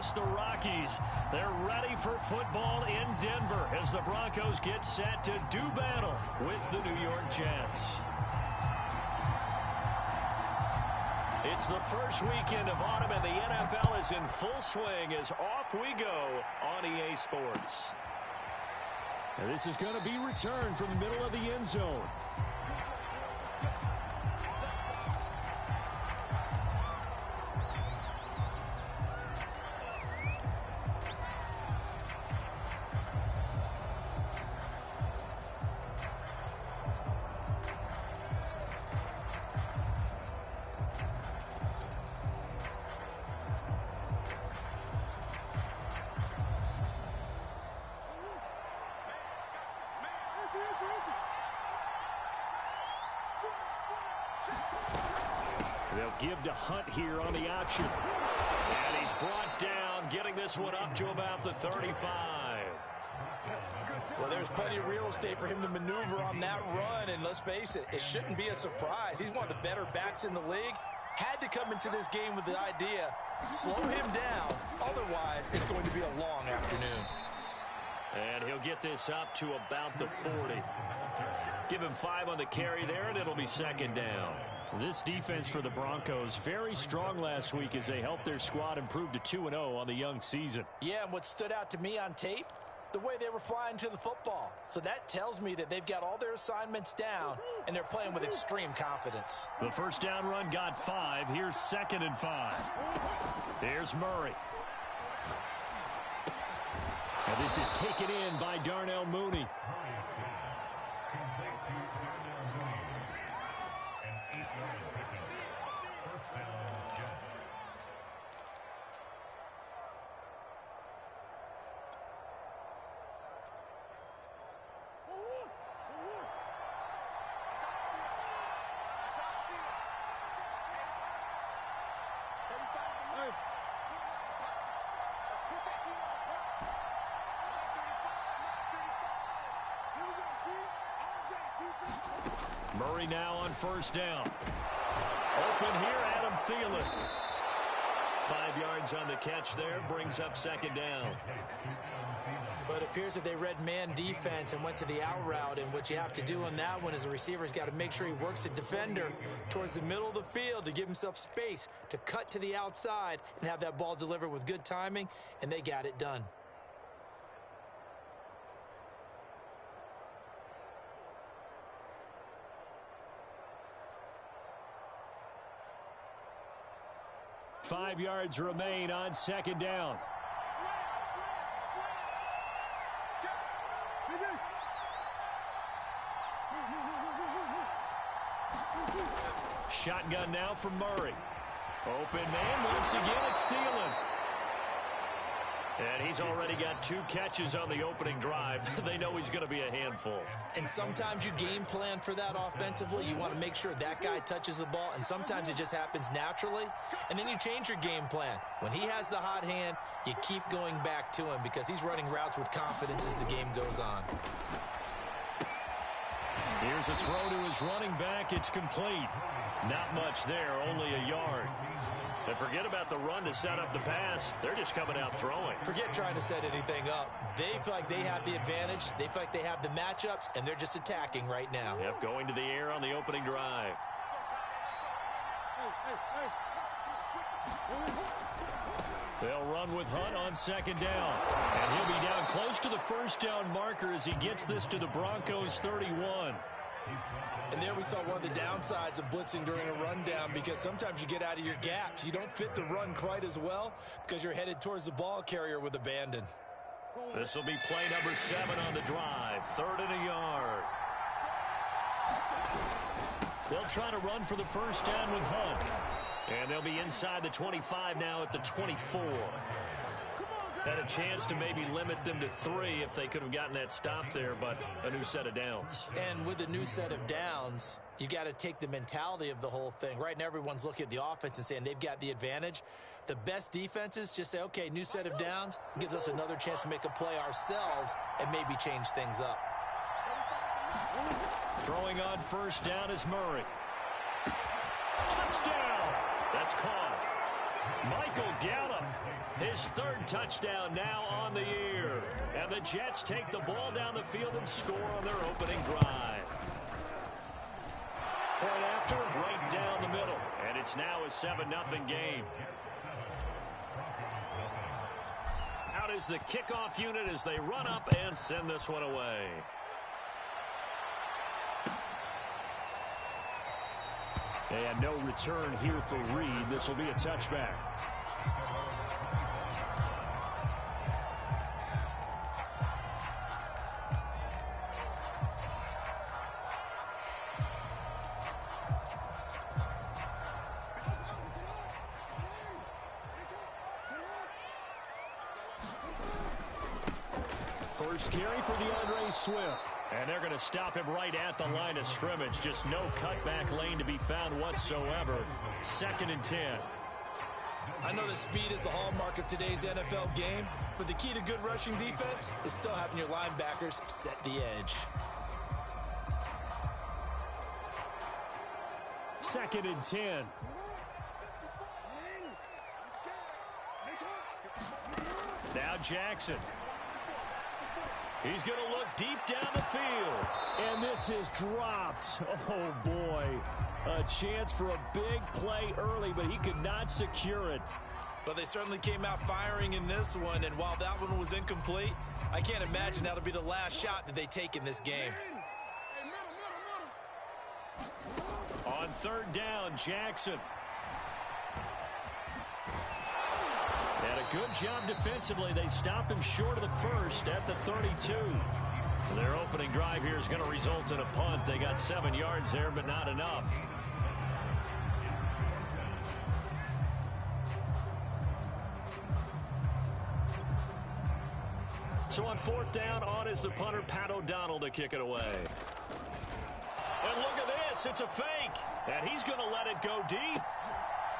across the Rockies. They're ready for football in Denver as the Broncos get set to do battle with the New York Jets. It's the first weekend of autumn, and the NFL is in full swing as off we go on EA Sports. And this is going to be returned from the middle of the end zone. They'll give to Hunt here on the option. And he's brought down, getting this one up to about the 35. Well, there's plenty of real estate for him to maneuver on that run, and let's face it, it shouldn't be a surprise. He's one of the better backs in the league. Had to come into this game with the idea, slow him down, otherwise it's going to be a long afternoon. And he'll get this up to about the 40. Give him 5 on the carry there, and it'll be second down. This defense for the Broncos, very strong last week as they helped their squad improve to 2-0 on the young season. Yeah, and what stood out to me on tape, the way they were flying to the football. So that tells me that they've got all their assignments down, and they're playing with extreme confidence. The first down run got 5. Here's 2nd and 5. Here's Murray. And this is taken in by Darnell Mooney. Murray now on first down. Open here, Adam Thielen. 5 yards on the catch there, brings up second down. But it appears that they read man defense and went to the out route, and what you have to do on that one is the receiver's got to make sure he works the defender towards the middle of the field to give himself space to cut to the outside and have that ball delivered with good timing, and they got it done. Five yards remain on second down. Shotgun now for Murray. Open man, once again it's Thielen. And he's already got 2 catches on the opening drive. They know he's going to be a handful. And sometimes you game plan for that offensively. You want to make sure that guy touches the ball, and sometimes it just happens naturally. And then you change your game plan. When he has the hot hand, you keep going back to him because he's running routes with confidence as the game goes on. Here's a throw to his running back. It's complete. Not much there, only a yard. And forget about the run to set up the pass. They're just coming out throwing. Forget trying to set anything up. They feel like they have the advantage. They feel like they have the matchups, and they're just attacking right now. Yep, going to the air on the opening drive. They'll run with Hunt on second down. And he'll be down close to the first down marker as he gets this to the Broncos 31. And there we saw one of the downsides of blitzing during a rundown, because sometimes you get out of your gaps. You don't fit the run quite as well because you're headed towards the ball carrier with abandon. This will be play number 7 on the drive. 3rd and a yard. They'll try to run for the first down with Hunt. And they'll be inside the 25 now at the 24. Had a chance to maybe limit them to 3 if they could have gotten that stop there, but a new set of downs. And with the new set of downs, you got to take the mentality of the whole thing. Right now, everyone's looking at the offense and saying they've got the advantage. The best defenses just say, okay, new set of downs, gives us another chance to make a play ourselves and maybe change things up. Throwing on first down is Murray. Touchdown! That's caught. Michael Gallup His third touchdown now on the year. And the Jets take the ball down the field and score on their opening drive. Point after, right down the middle. And it's now a 7-0 game. Out is the kickoff unit as they run up and send this one away. And no return here for Reed. This will be a touchback. First carry for DeAndre Swift. And they're going to stop him right at the line of scrimmage. Just no cutback lane to be found whatsoever. 2nd and 10. I know that speed is the hallmark of today's NFL game, but the key to good rushing defense is still having your linebackers set the edge. 2nd and 10. Now Jackson. He's going to look deep down the field. And this is dropped. Oh, boy. A chance for a big play early, but he could not secure it. But they certainly came out firing in this one, and while that one was incomplete, I can't imagine that'll be the last shot that they take in this game. On 3rd down, Jackson. And a good job defensively. They stop him short of the first at the 32. Their opening drive here is going to result in a punt. They got 7 yards there, but not enough. So on 4th down, on is the punter, Pat O'Donnell, to kick it away. And look at this. It's a fake. And he's going to let it go deep.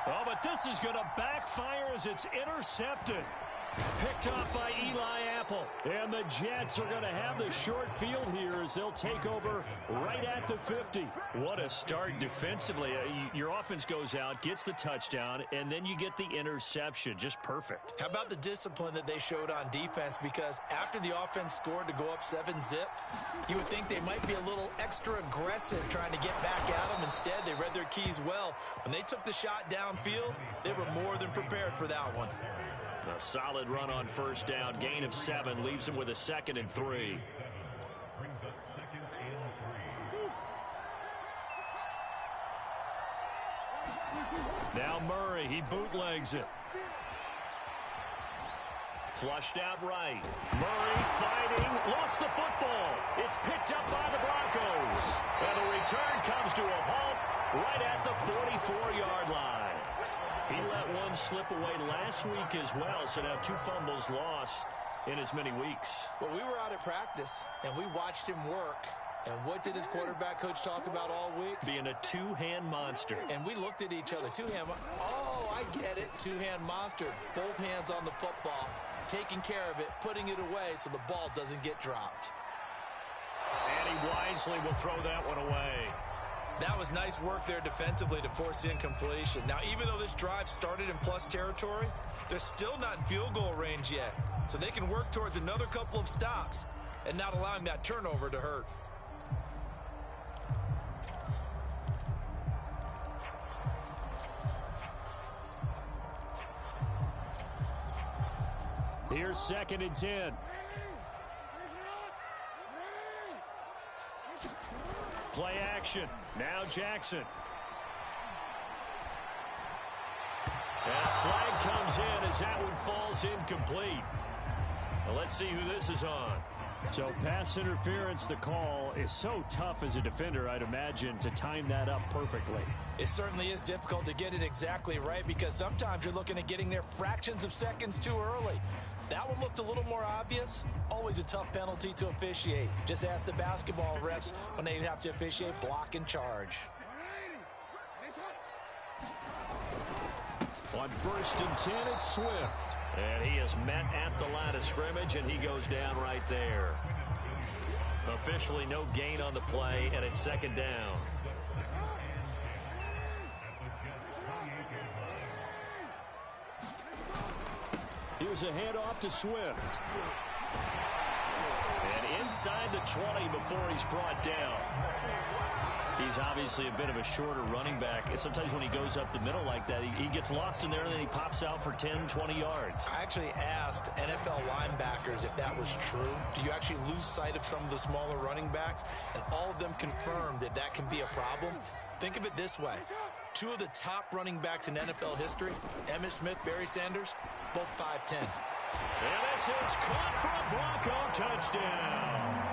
Oh, but this is going to backfire as it's intercepted. Picked off by Eli Apple. And the Jets are going to have the short field here as they'll take over right at the 50. What a start defensively. Your offense goes out, gets the touchdown, and then you get the interception. Just perfect. How about the discipline that they showed on defense? Because after the offense scored to go up 7-zip, you would think they might be a little extra aggressive trying to get back at them. Instead, they read their keys well. When they took the shot downfield, they were more than prepared for that one. A solid run on 1st down. Gain of 7 leaves him with a 2nd and 3. Now Murray, he bootlegs it. Flushed out right. Murray fighting, lost the football. It's picked up by the Broncos. And the return comes to a halt right at the 44-yard line. He let one slip away last week as well, so now 2 fumbles lost in as many weeks. Well, we were out at practice, and we watched him work. And what did his quarterback coach talk about all week? Being a 2-hand monster. And we looked at each other. 2-hand. Oh, I get it. 2-hand monster. Both hands on the football, taking care of it, putting it away so the ball doesn't get dropped. And he wisely will throw that one away. That was nice work there defensively to force incompletion. Now, even though this drive started in plus territory, they're still not in field goal range yet. So they can work towards another couple of stops and not allowing that turnover to hurt. Here's 2nd and 10. Play action. Now Jackson. And a flag comes in as that one falls incomplete. Well, let's see who this is on. So pass interference, the call is so tough as a defender, I'd imagine, to time that up perfectly. It certainly is difficult to get it exactly right because sometimes you're looking at getting there fractions of seconds too early. That one looked a little more obvious. Always a tough penalty to officiate. Just ask the basketball refs when they have to officiate block and charge. On 1st and 10, it's Swift. And he is met at the line of scrimmage, and he goes down right there. Officially no gain on the play, and it's 2nd down. Here's a handoff to Swift. And inside the 20 before he's brought down. He's obviously a bit of a shorter running back. Sometimes when he goes up the middle like that, he gets lost in there and then he pops out for 10, 20 yards. I actually asked NFL linebackers if that was true. Do you actually lose sight of some of the smaller running backs? And all of them confirmed that that can be a problem. Think of it this way. Two of the top running backs in NFL history, Emmitt Smith, Barry Sanders, both 5'10". And this is caught for a Bronco touchdown.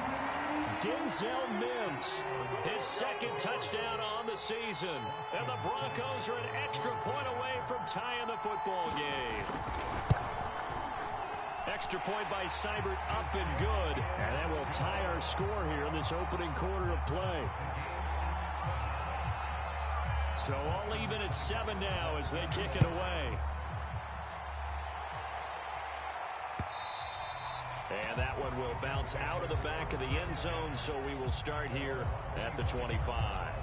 Denzel Mims, his second touchdown on the season. And the Broncos are an extra point away from tying the football game. Extra point by Seibert, up and good. And that will tie our score here in this opening quarter of play. So all even at 7 now as they kick it away. And that one will bounce out of the back of the end zone, so we will start here at the 25.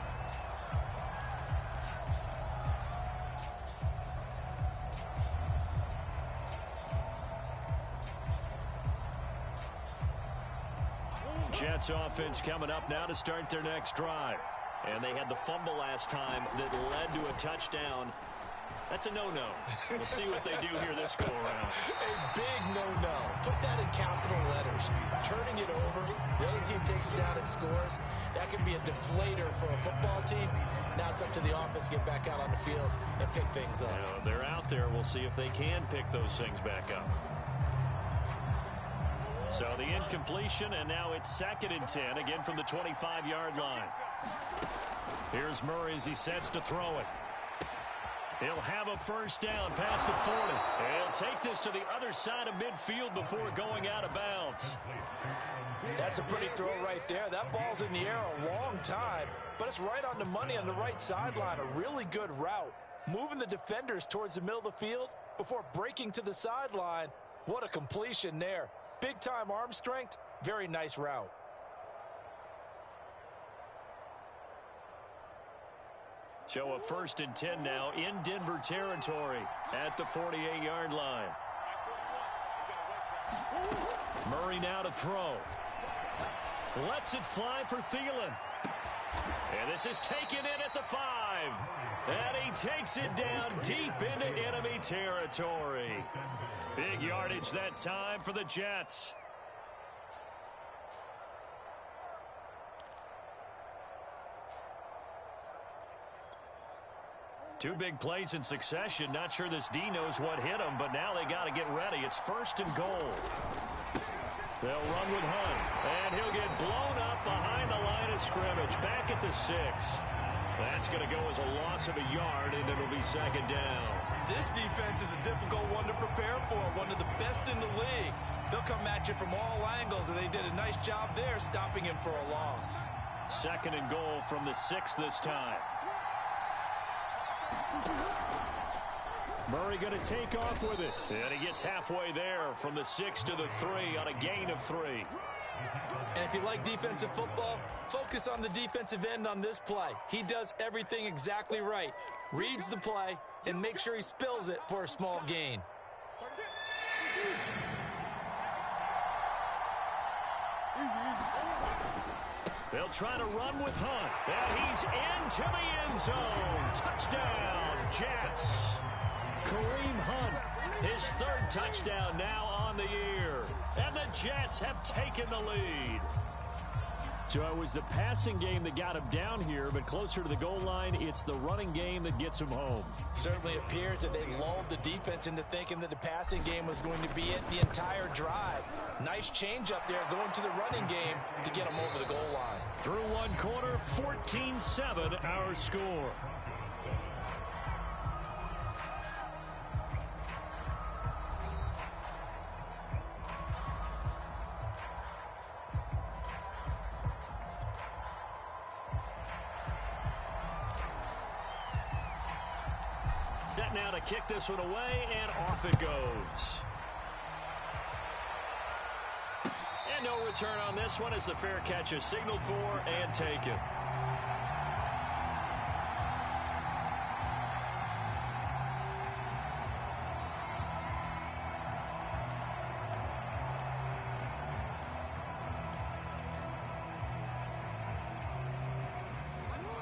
Jets offense coming up now to start their next drive. And they had the fumble last time that led to a touchdown. That's a no-no. We'll see what they do here this go-around. A big no-no. Put that in capital letters. Turning it over, the other team takes it down and scores. That can be a deflator for a football team. Now it's up to the offense to get back out on the field and pick things up. They're out there. We'll see if they can pick those things back up. So the incompletion, and now it's 2nd and 10, again from the 25-yard line. Here's Murray as he sets to throw it. He'll have a first down past the 40. He'll take this to the other side of midfield before going out of bounds. That's a pretty throw right there. That ball's in the air a long time, but it's right on the money on the right sideline. A really good route. Moving the defenders towards the middle of the field before breaking to the sideline. What a completion there. Big-time arm strength. Very nice route. So a 1st and 10 now in Denver territory at the 48-yard line. Murray now to throw. Lets it fly for Thielen. And this is taken in at the 5. And he takes it down deep into enemy territory. Big yardage that time for the Jets. Two big plays in succession. Not sure this D knows what hit him, but now they got to get ready. It's 1st and goal. They'll run with Hunt, and he'll get blown up behind the line of scrimmage. Back at the 6. That's going to go as a loss of a yard, and it'll be 2nd down. This defense is a difficult one to prepare for. One of the best in the league. They'll come at you from all angles, and they did a nice job there stopping him for a loss. 2nd and goal from the 6 this time. Murray going to take off with it. And he gets halfway there from the 6 to the 3 on a gain of 3. And if you like defensive football, focus on the defensive end on this play. He does everything exactly right. Reads the play and makes sure he spills it for a small gain. They'll try to run with Hunt. And he's into the end zone. Touchdown, Jets. Kareem Hunt, his 3rd touchdown now on the year. And the Jets have taken the lead. So it was the passing game that got him down here, but closer to the goal line, it's the running game that gets him home. Certainly appears that they lulled the defense into thinking that the passing game was going to be it the entire drive. Nice change up there going to the running game to get them over the goal line. Through one quarter, 14-7 our score. Set now to kick this one away, and off it goes. And no return on this one as the fair catch is signaled for and taken.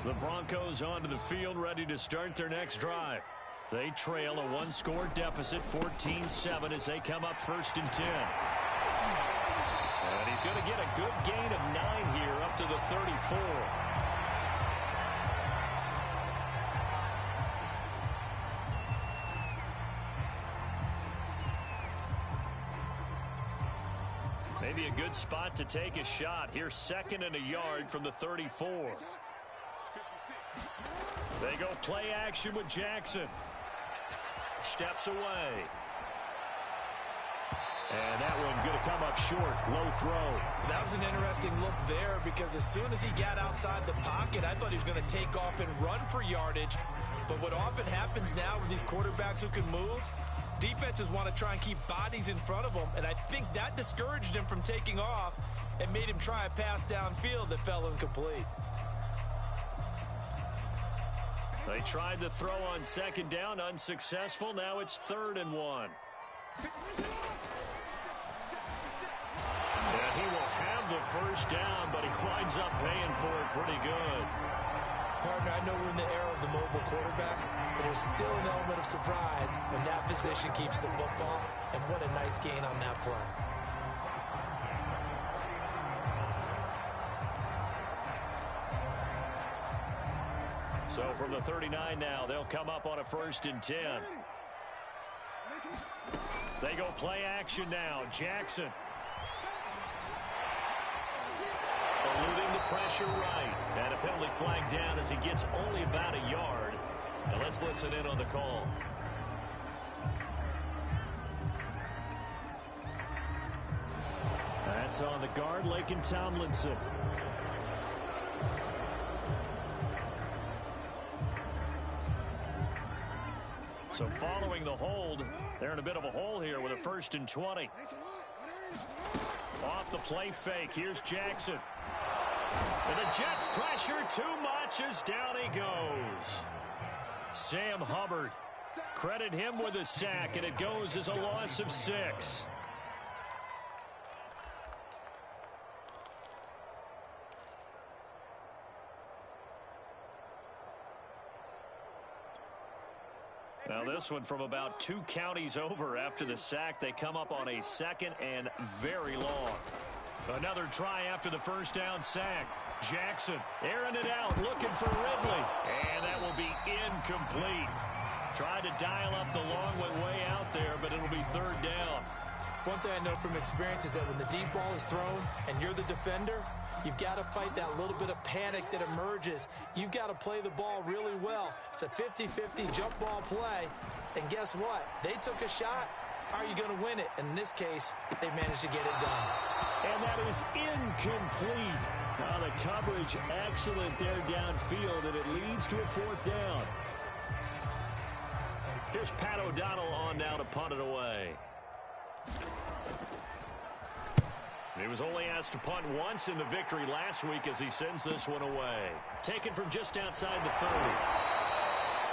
The Broncos onto the field, ready to start their next drive. They trail a one-score deficit, 14-7, as they come up 1st and 10. And he's going to get a good gain of 9 here up to the 34. Maybe a good spot to take a shot. Here's 2nd and a yard from the 34. They go play action with Jackson. Steps away. And that one going to come up short. Low throw. That was an interesting look there because as soon as he got outside the pocket, I thought he was going to take off and run for yardage. But what often happens now with these quarterbacks who can move, defenses want to try and keep bodies in front of them. And I think that discouraged him from taking off and made him try a pass downfield that fell incomplete. They tried to throw on 2nd down, unsuccessful. Now it's 3rd and 1. And he will have the 1st down, but he winds up paying for it pretty good. Partner, I know we're in the era of the mobile quarterback, but there's still an element of surprise when that position keeps the football. And what a nice gain on that play. So from the 39 now, they'll come up on a 1st and 10. They go play action now. Jackson. Eluding the pressure right. And a penalty flag down as he gets only about a yard. Now let's listen in on the call. That's on the guard, Laken Tomlinson. So following the hold, they're in a bit of a hole here with a 1st and 20. Off the play fake, here's Jackson. And the Jets pressure too much as down he goes. Sam Hubbard, credit him with a sack, and it goes as a loss of 6. Now this one from about 2 counties over after the sack. They come up on a 2nd and very long. Another try after the 1st down sack. Jackson airing it out, looking for Ridley. And that will be incomplete. Tried to dial up the long way out there, but it'll be 3rd down. One thing I know from experience is that when the deep ball is thrown and you're the defender, you've got to fight that little bit of panic that emerges. You've got to play the ball really well. It's a 50-50 jump ball play. And guess what? They took a shot. How are you going to win it? And in this case, they managed to get it done. And that is incomplete. Now the coverage excellent there downfield, and it leads to a 4th down. Here's Pat O'Donnell on now to punt it away. He was only asked to punt once in the victory last week as he sends this one away. Taken from just outside the 30.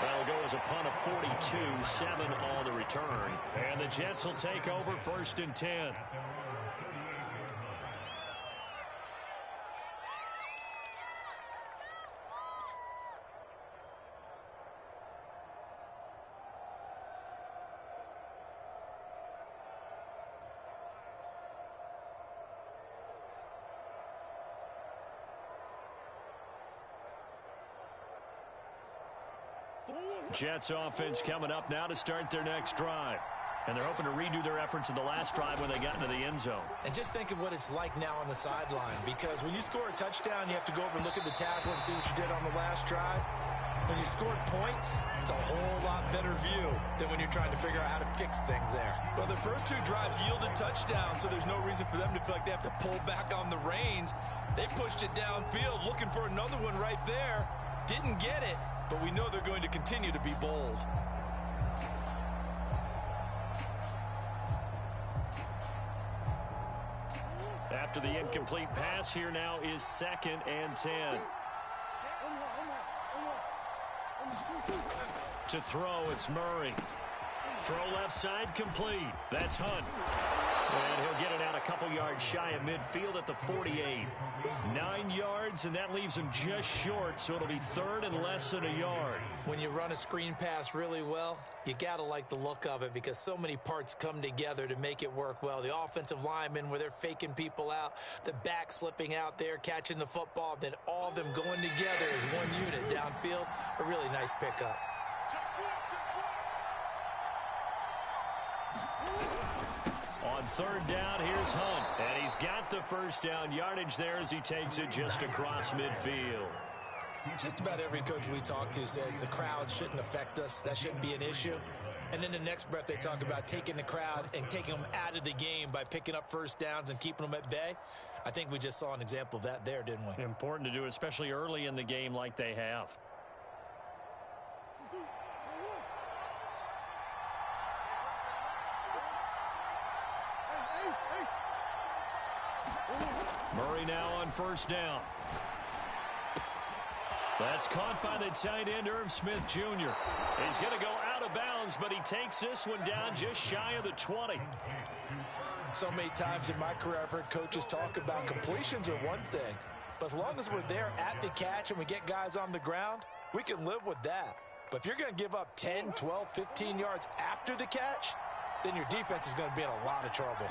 That'll go as a punt of 42, 7 on the return. And the Jets will take over 1st and 10. Jets offense coming up now to start their next drive. And they're hoping to redo their efforts in the last drive when they got into the end zone. And just think of what it's like now on the sideline, because when you score a touchdown, you have to go over and look at the tackle and see what you did on the last drive. When you scored points, it's a whole lot better view than when you're trying to figure out how to fix things there. Well, the first 2 drives yielded touchdowns, so there's no reason for them to feel like they have to pull back on the reins. They pushed it downfield, looking for another one right there. Didn't get it, but we know they're going to continue to be bold. After the incomplete pass, here now is 2nd and 10. To throw, it's Murray. Throw left side complete. That's Hunt. And he'll get it out a couple yards shy of midfield at the 48. 9 yards, and that leaves him just short, so it'll be third and less than a yard. When you run a screen pass really well, you got to like the look of it because so many parts come together to make it work well. The offensive linemen, where they're faking people out, the back slipping out there, catching the football, then all of them going together as one unit downfield. A really nice pickup. On third down, here's Hunt. And he's got the first down yardage there as he takes it just across midfield. Just about every coach we talk to says the crowd shouldn't affect us. That shouldn't be an issue. And in the next breath, they talk about taking the crowd and taking them out of the game by picking up first downs and keeping them at bay. I think we just saw an example of that there, didn't we? Important to do, especially early in the game like they have. Murray now on first down. That's caught by the tight end, Irv Smith Jr. He's going to go out of bounds, but he takes this one down just shy of the 20. So many times in my career, I've heard coaches talk about completions are one thing. But as long as we're there at the catch and we get guys on the ground, we can live with that. But if you're going to give up 10, 12, 15 yards after the catch, then your defense is going to be in a lot of trouble.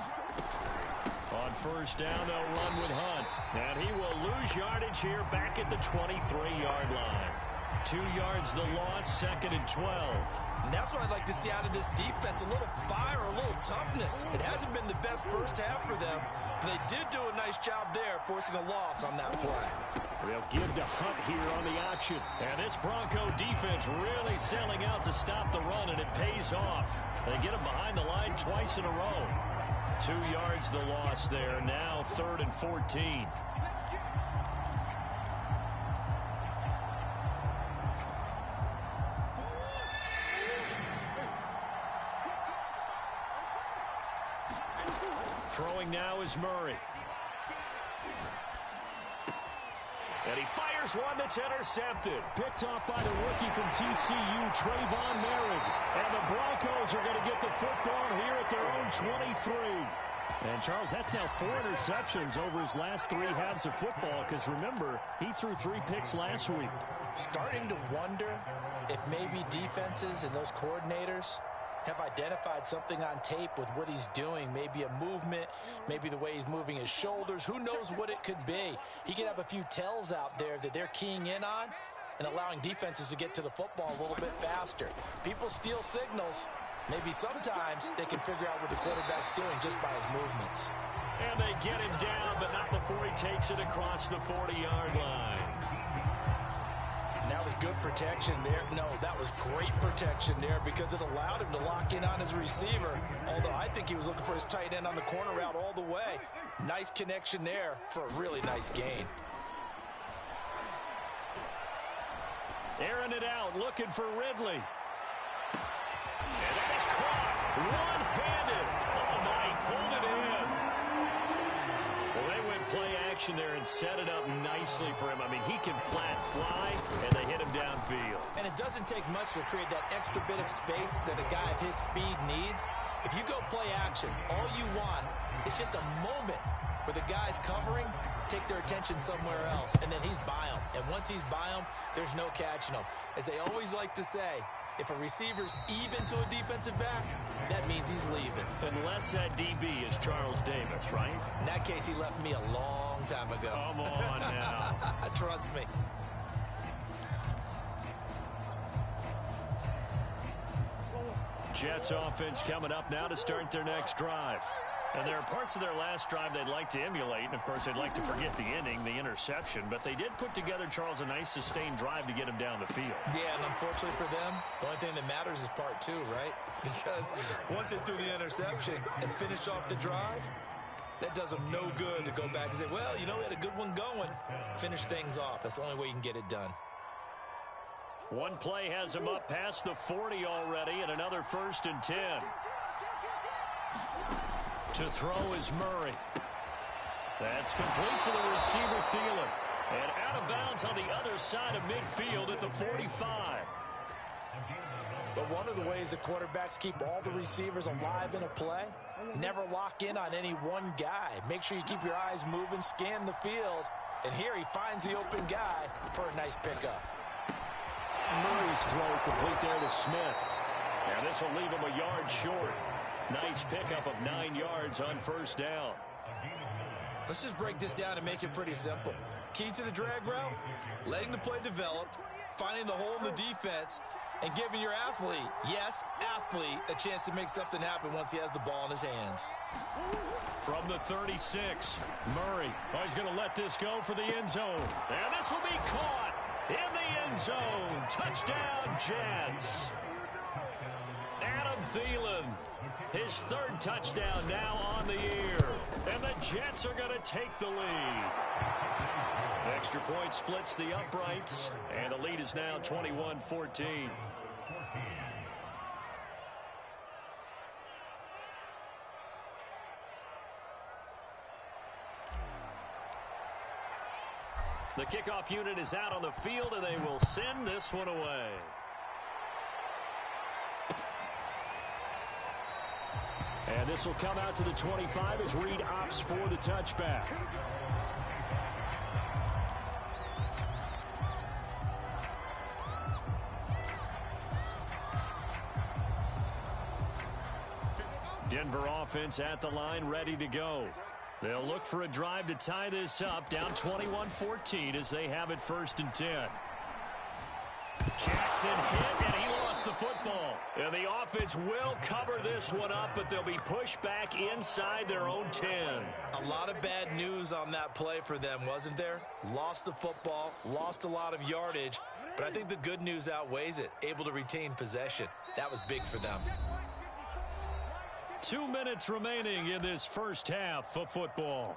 On first down, they'll run with Hunt. And he will lose yardage here back at the 23-yard line. 2 yards the loss, second and 12. And that's what I'd like to see out of this defense, a little fire, a little toughness. It hasn't been the best first half for them, but they did do a nice job there, forcing a loss on that play. They'll give to Hunt here on the option. And this Bronco defense really selling out to stop the run, and it pays off. They get him behind the line twice in a row. 2 yards the loss there. Now third and 14. Throwing now is Murray. And he fires one that's intercepted. Picked off by the rookie from TCU, Trayvon Merrick. And the Broncos are going to get the football here at their own 23. And, Charles, that's now 4 interceptions over his last 3 halves of football because, remember, he threw 3 picks last week. Starting to wonder if maybe defenses and those coordinators have identified something on tape with what he's doing. Maybe a movement, maybe the way he's moving his shoulders. Who knows what it could be? He could have a few tells out there that they're keying in on and allowing defenses to get to the football a little bit faster. People steal signals. Maybe sometimes they can figure out what the quarterback's doing just by his movements. And they get him down, but not before he takes it across the 40-yard line. And that was good protection there. No, that was great protection there because it allowed him to lock in on his receiver. Although I think he was looking for his tight end on the corner route all the way. Nice connection there for a really nice gain. Airing it out, looking for Ridley. And that is caught. One-handed. Oh, my, he pulled it in. Well, they went play action there and set it up nicely for him. I mean, he can flat fly, and they hit him downfield. And it doesn't take much to create that extra bit of space that a guy of his speed needs. If you go play action, all you want is just a moment where the guy's covering, take their attention somewhere else, and then he's by him. And once he's by him, there's no catching him. As they always like to say, if a receiver's even to a defensive back, that means he's leaving. Unless that DB is Charles Davis, right? In that case, he left me a long time ago. Come on now. Trust me. Jets offense coming up now to start their next drive. And there are parts of their last drive they'd like to emulate. And, of course, they'd like to forget the inning, the interception. But they did put together, Charles, a nice sustained drive to get him down the field. Yeah, and unfortunately for them, the only thing that matters is part 2, right? Because once they threw the interception and finished off the drive, that does them no good to go back and say, well, you know, we had a good one going. Finish things off. That's the only way you can get it done. One play has him up past the 40 already, and another 1st and 10. To throw is Murray. That's complete to the receiver, Thielen. And out of bounds on the other side of midfield at the 45. But one of the ways the quarterbacks keep all the receivers alive in a play, never lock in on any one guy. Make sure you keep your eyes moving, scan the field. And here he finds the open guy for a nice pickup. Murray's throw complete there to Smith. And this will leave him a yard short. Nice pickup of 9 yards on first down. Let's just break this down and make it pretty simple. Key to the drag route, letting the play develop, finding the hole in the defense, and giving your athlete, yes, athlete, a chance to make something happen once he has the ball in his hands. From the 36, Murray. Oh, he's going to let this go for the end zone. And this will be caught in the end zone. Touchdown, Jets. Adam Thielen, his 3rd touchdown now on the year. And the Jets are going to take the lead. Extra point splits the uprights, and the lead is now 21-14. The kickoff unit is out on the field, and they will send this one away. And this will come out to the 25 as Reed opts for the touchback. Denver offense at the line, ready to go. They'll look for a drive to tie this up, down 21-14 as they have it 1st and 10. Jackson hit, and he lost the football. And the offense will cover this one up, but they'll be pushed back inside their own 10. A lot of bad news on that play for them, wasn't there? Lost the football, lost a lot of yardage, but I think the good news outweighs it. Able to retain possession. That was big for them. 2 minutes remaining in this first half of football.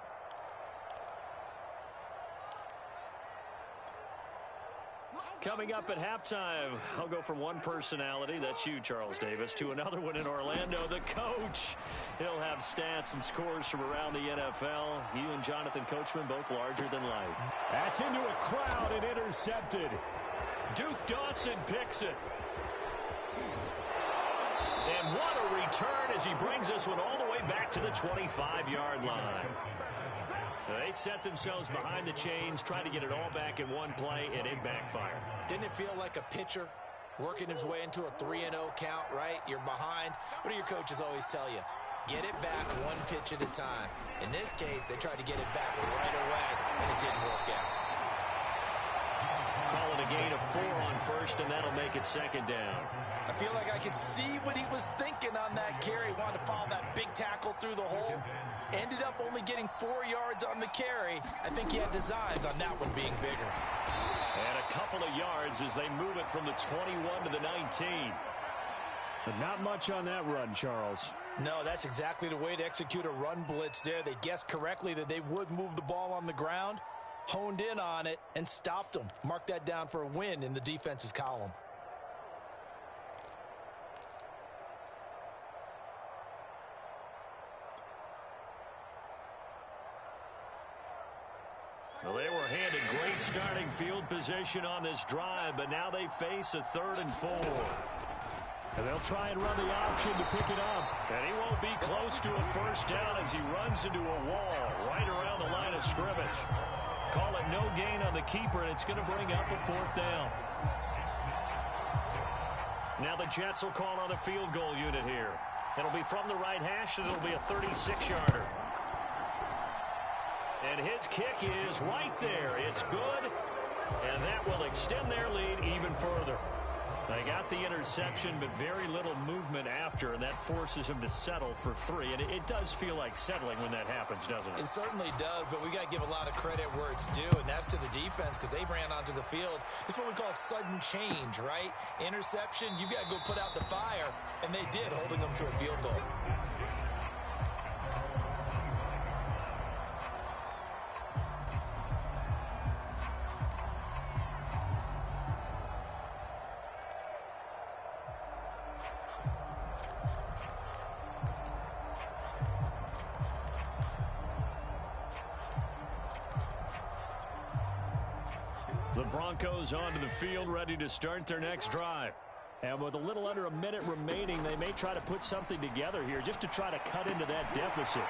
Coming up at halftime, I'll go from one personality, that's you, Charles Davis, to another one in Orlando, the coach. He'll have stats and scores from around the NFL. You and Jonathan Coachman, both larger than life. That's into a crowd and intercepted. Duke Dawson picks it. And what a return as he brings this one all the way back to the 25-yard line. They set themselves behind the chains, trying to get it all back in one play, and it backfired. Didn't it feel like a pitcher working his way into a 3-0 count, right? You're behind. What do your coaches always tell you? Get it back one pitch at a time. In this case, they tried to get it back right away, and it didn't work out. Call it a gain of 4 on first, and that'll make it 2nd down. I feel like I could see what he was thinking on that carry. Wanted to follow that big tackle through the hole. Ended up only getting 4 yards on the carry. I think he had designs on that one being bigger. And a couple of yards as they move it from the 21 to the 19. But not much on that run, Charles. No, that's exactly the way to execute a run blitz there. They guessed correctly that they would move the ball on the ground, honed in on it, and stopped them. Mark that down for a win in the defense's column. Well, they were handed great starting field position on this drive, but now they face a 3rd and 4. And they'll try and run the option to pick it up. And he won't be close to a first down as he runs into a wall right around the line of scrimmage. Call it no gain on the keeper, and it's going to bring up a 4th down. Now the Jets will call on the field goal unit here. It'll be from the right hash, and it'll be a 36-yarder. And his kick is right there. It's good, and that will extend their lead even further. They got the interception, but very little movement after, and that forces him to settle for 3. And it does feel like settling when that happens, doesn't it? It certainly does, but we got to give a lot of credit where it's due, and that's to the defense because they ran onto the field. This is what we call sudden change, right? Interception, you got to go put out the fire, and they did, holding them to a field goal. The Broncos onto the field, ready to start their next drive. And with a little under a minute remaining, they may try to put something together here just to try to cut into that deficit.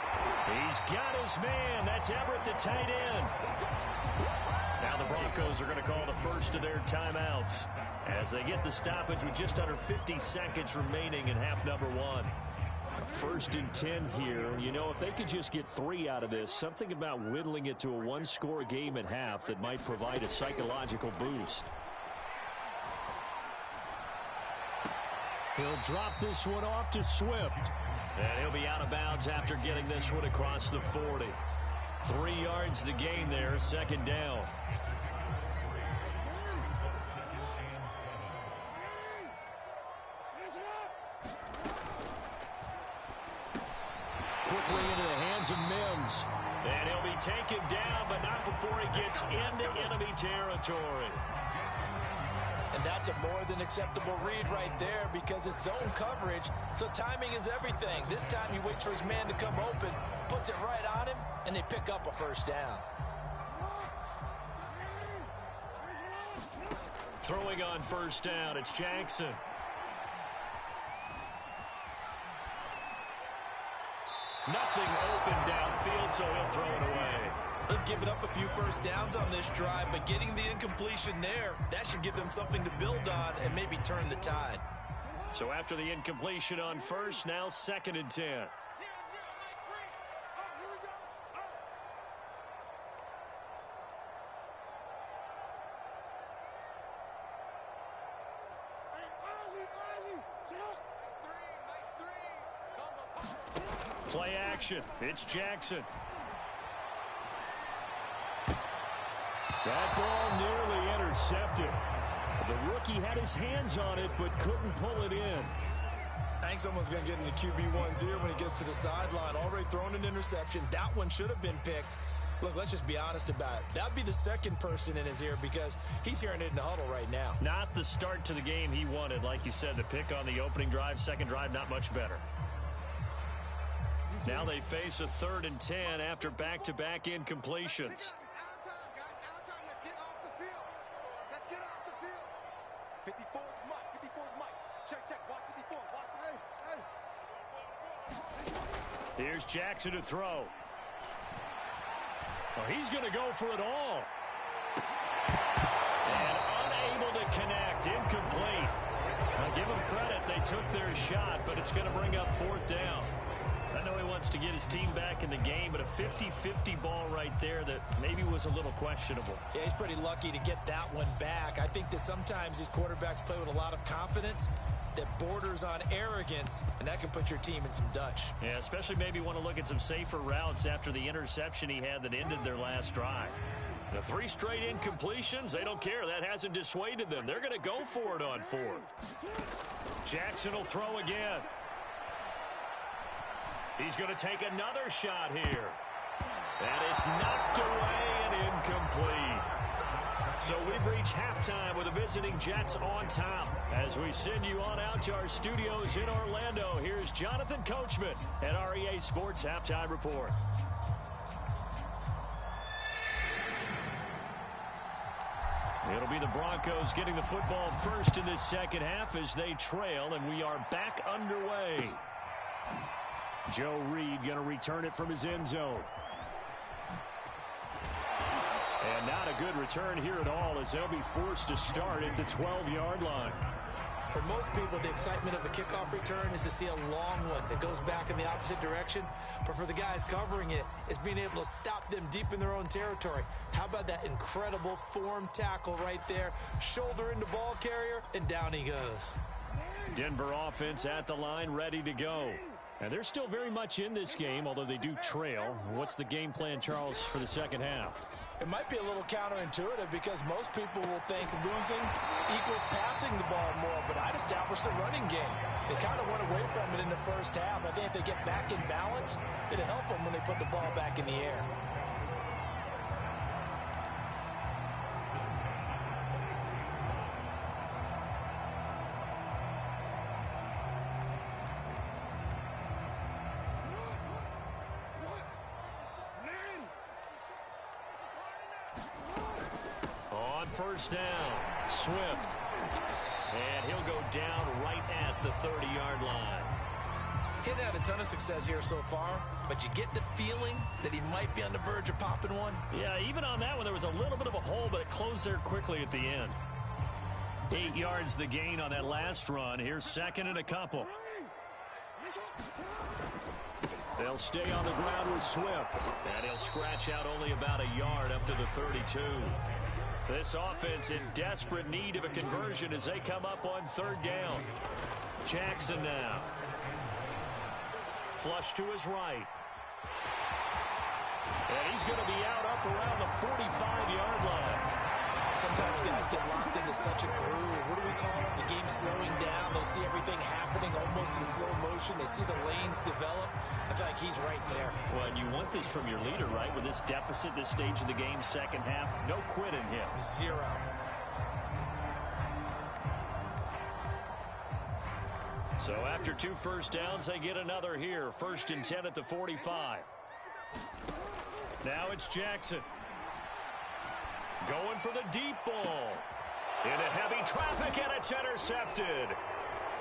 He's got his man. That's Everett, the tight end. Now the Broncos are going to call the first of their timeouts as they get the stoppage with just under 50 seconds remaining in half number one. 1st and 10 here. You know, if they could just get 3 out of this, something about whittling it to a one-score game at half that might provide a psychological boost. He'll drop this one off to Swift. And he'll be out of bounds after getting this one across the 40. 3 yards to gain there, 2nd down. Quickly into the hands of Mims. And he'll be taken down, but not before he gets into enemy territory. And that's a more than acceptable read right there because it's zone coverage, so timing is everything. This time he waits for his man to come open, puts it right on him, and they pick up a 1st down. Throwing on 1st down, it's Jackson. Nothing open downfield, so he'll throw it away. They've given up a few 1st downs on this drive, but getting the incompletion there, that should give them something to build on and maybe turn the tide. So after the incompletion on 1st, now 2nd and 10. Play action. It's Jackson. That ball nearly intercepted. The rookie had his hands on it, but couldn't pull it in. I think someone's going to get into QB1's ear when he gets to the sideline. Already thrown an interception. That one should have been picked. Look, let's just be honest about it. That would be the 2nd person in his ear because he's hearing it in the huddle right now. Not the start to the game he wanted. Like you said, the pick on the opening drive, 2nd drive, not much better. Now they face a 3rd and 10 after back-to-back incompletions. Here's Jackson to throw. Well, he's going to go for it all. And unable to connect. Incomplete. Now give them credit. They took their shot, but it's going to bring up 4th down. I know he wants to get his team back in the game, but a 50-50 ball right there that maybe was a little questionable. Yeah, he's pretty lucky to get that one back. I think that sometimes these quarterbacks play with a lot of confidence that borders on arrogance, and that can put your team in some Dutch. Yeah, especially maybe want to look at some safer routes after the interception he had that ended their last drive. The 3 straight incompletions, they don't care. That hasn't dissuaded them. They're going to go for it on 4th. Jackson will throw again. He's going to take another shot here. And it's knocked away and incomplete. So we've reached halftime with the visiting Jets on top. As we send you on out to our studios in Orlando, here's Jonathan Coachman at REA Sports Halftime Report. It'll be the Broncos getting the football first in this 2nd half as they trail, and we are back underway. Joe Reed going to return it from his end zone. And not a good return here at all as they'll be forced to start at the 12-yard line. For most people, the excitement of a kickoff return is to see a long one that goes back in the opposite direction. But for the guys covering it, it's being able to stop them deep in their own territory. How about that incredible form tackle right there? Shoulder into ball carrier, and down he goes. Denver offense at the line, ready to go. And they're still very much in this game, although they do trail. What's the game plan, Charles, for the 2nd half? It might be a little counterintuitive because most people will think losing equals passing the ball more, but I'd establish the running game. They kind of went away from it in the 1st half. I think if they get back in balance, it'll help them when they put the ball back in the air. First down, Swift. And he'll go down right at the 30-yard line. He hadn't had a ton of success here so far, but you get the feeling that he might be on the verge of popping one. Yeah, even on that one, there was a little bit of a hole, but it closed there quickly at the end. 8 yards the gain on that last run. Here's second and a couple. They'll stay on the ground with Swift. And he'll scratch out only about a yard up to the 32. This offense in desperate need of a conversion as they come up on third down. Jackson now. Flush to his right. And he's going to be out up around the 45-yard line. Sometimes guys get locked into such a groove. What do we call it? The game slowing down. They see everything happening almost in slow motion. They see the lanes develop. I feel like he's right there. Well, and you want this from your leader, right? With this deficit, this stage of the game, second half, no quit in him. Zero. So after 2 first downs, they get another here. 1st and 10 at the 45. Now it's Jackson. Going for the deep ball. Into heavy traffic, and it's intercepted.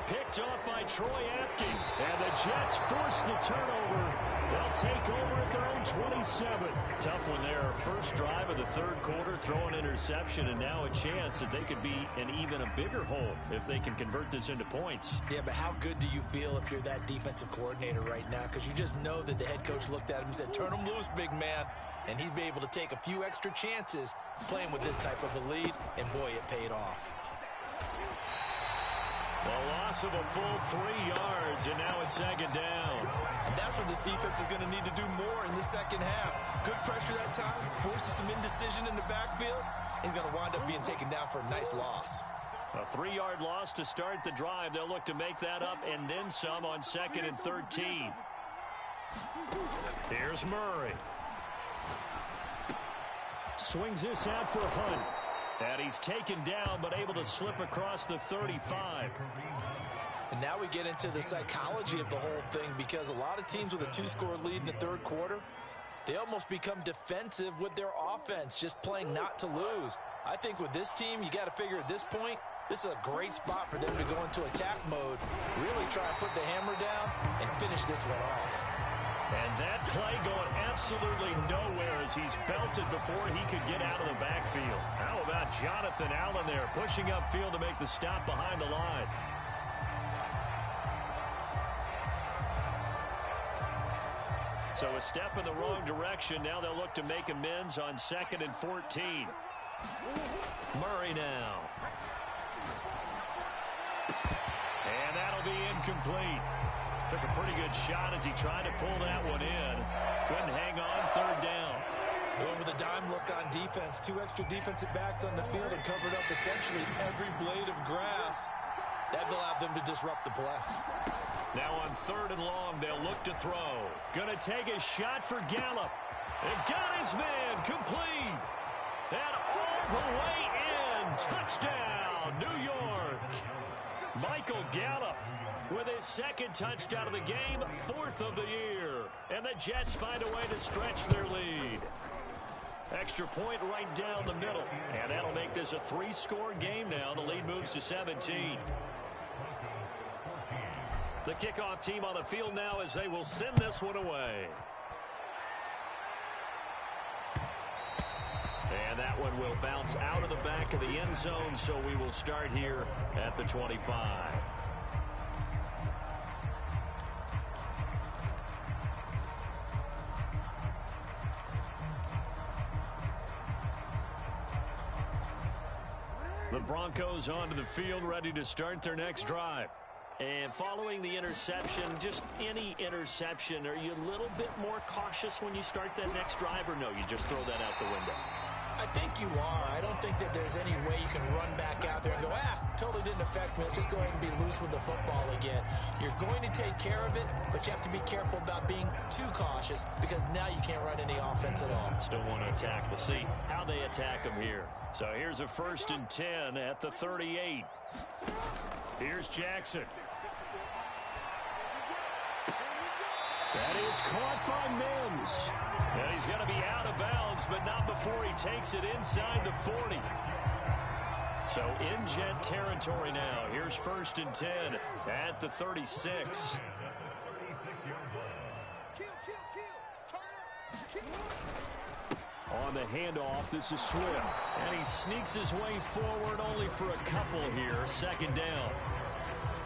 Picked off by Troy Apke. And the Jets force the turnover. They'll take over at their own 27. Tough one there. First drive of the third quarter, throw an interception, and now a chance that they could be in even a bigger hole if they can convert this into points. Yeah, but how good do you feel if you're that defensive coordinator right now? Because you just know that the head coach looked at him and said, turn him loose, big man. And he'd be able to take a few extra chances playing with this type of a lead, and boy, it paid off. A loss of a full 3 yards, and now it's second down. And that's what this defense is going to need to do more in the second half. Good pressure that time, forces some indecision in the backfield. He's going to wind up being taken down for a nice loss. A 3-yard loss to start the drive. They'll look to make that up and then some on 2nd and 13. Here's Murray. Swings this out for Hunt. And he's taken down, but able to slip across the 35. And now we get into the psychology of the whole thing, because a lot of teams with a 2-score lead in the third quarter, they almost become defensive with their offense, just playing not to lose. I think with this team, you got to figure at this point, this is a great spot for them to go into attack mode, really try and put the hammer down and finish this one off. And that play going absolutely nowhere as he's belted before he could get out of the backfield. How about Jonathan Allen there pushing upfield to make the stop behind the line? So a step in the wrong direction. Now they'll look to make amends on 2nd and 14. Murray now. And that'll be incomplete. Took a pretty good shot as he tried to pull that one in. Couldn't hang on, third down. Going with a dime look on defense. 2 extra defensive backs on the field and covered up essentially every blade of grass. That allowed them to disrupt the play. Now on 3rd and long, they'll look to throw. Gonna take a shot for Gallup. And got his man complete. And all the way in. Touchdown, New York. Michael Gallup with his 2nd touchdown of the game, 4th of the year. And the Jets find a way to stretch their lead. Extra point right down the middle. And that'll make this a 3-score game now. The lead moves to 17. The kickoff team on the field now as they will send this one away. And that one will bounce out of the back of the end zone, so we will start here at the 25. The Broncos onto the field, ready to start their next drive. And following the interception, just any interception, are you a little bit more cautious when you start that next drive, or no, you just throw that out the window? I think you are. I don't think that there's any way you can run back out there and go, totally didn't affect me. Let's just go ahead and be loose with the football again. You're going to take care of it, but you have to be careful about being too cautious, because now you can't run any offense at all. Still want to attack. We'll see how they attack them here. So here's a 1st and 10 at the 38. Here's Jackson. That is caught by Mims. And he's going to be out of bounds, but not before he takes it inside the 40. So in Jet territory now. Here's 1st and 10 at the 36. On the handoff, this is Swift. And he sneaks his way forward only for a couple here. 2nd down.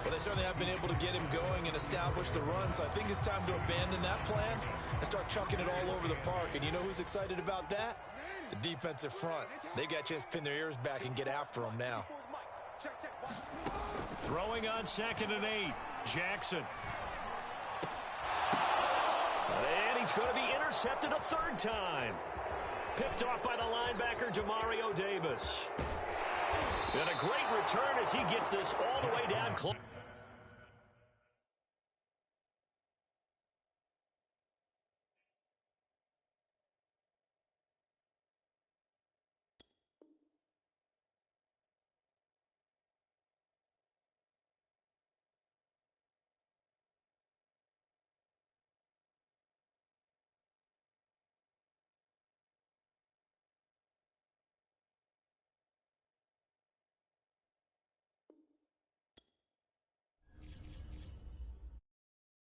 Well, they certainly have been able to get him going and establish the run, so I think it's time to abandon that plan and start chucking it all over the park. And you know who's excited about that? The defensive front. They got a chance to pin their ears back and get after him now. Throwing on 2nd and 8. Jackson. And he's going to be intercepted a 3rd time. Picked off by the linebacker, Demario Davis. And a great return as he gets this all the way down close.